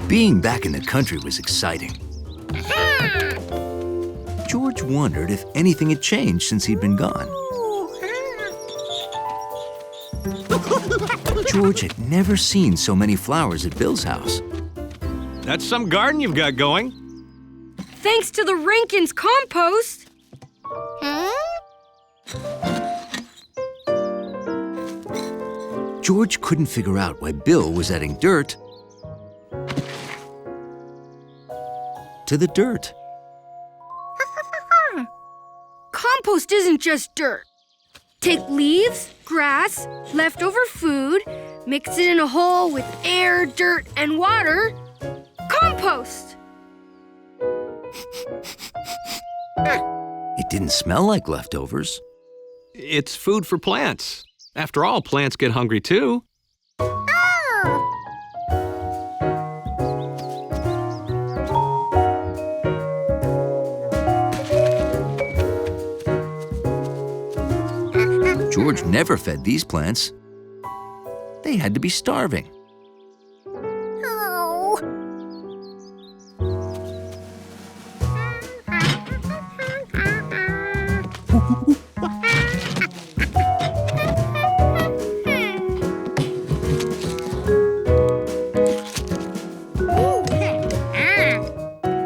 Being back in the country was exciting. George wondered if anything had changed since he'd been gone. George had never seen so many flowers at Bill's house. That's some garden you've got going. Thanks to the Renkins compost. George couldn't figure out why Bill was adding dirt to the dirt. Compost isn't just dirt. Take leaves, grass, leftover food, mix it in a hole with air, dirt, and water. Compost! It didn't smell like leftovers. It's food for plants. After all, plants get hungry too. George never fed these plants. They had to be starving.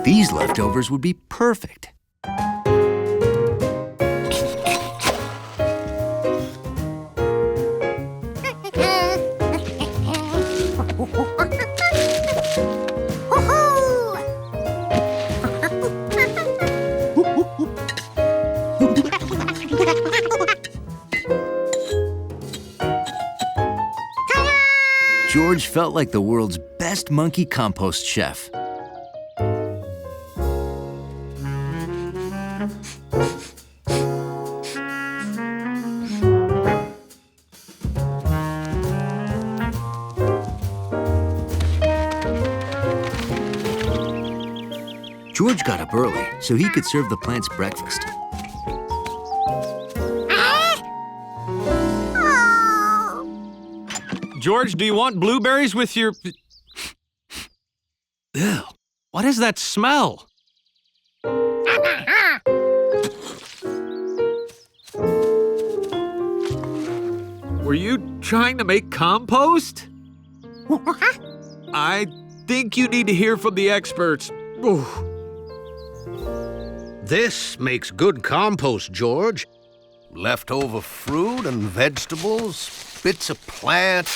These leftovers would be perfect. George felt like the world's best monkey compost chef. George got up early so he could serve the plants breakfast. George, do you want blueberries with your... Ew, what is that smell? Were you trying to make compost? I think you need to hear from the experts. Ooh. This makes good compost, George. Leftover fruit and vegetables, bits of plant,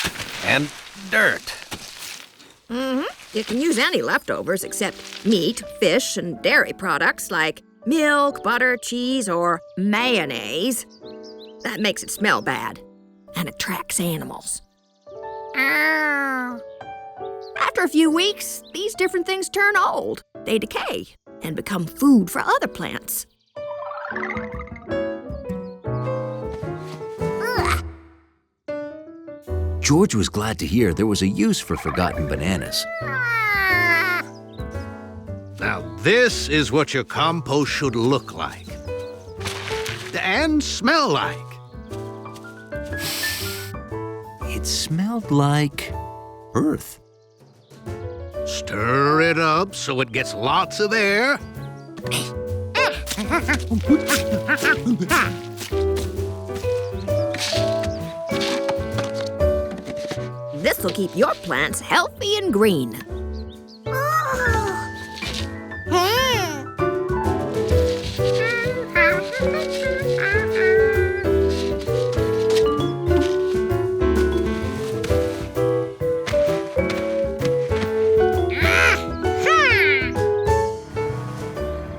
and dirt. You can use any leftovers except meat, fish, and dairy products like milk, butter, cheese, or mayonnaise. That makes it smell bad and attracts animals. After a few weeks, these different things turn old. They decay and become food for other plants. George was glad to hear there was a use for forgotten bananas. Now, this is what your compost should look like. And smell like. It smelled like earth. Stir it up so it gets lots of air. This will keep your plants healthy and green.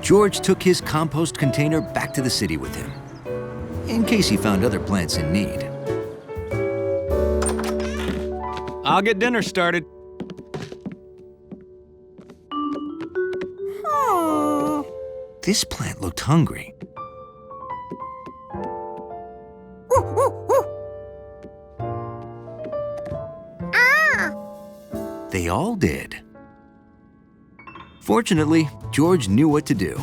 George took his compost container back to the city with him, in case he found other plants in need. I'll get dinner started. This plant looked hungry. They all did. Fortunately, George knew what to do.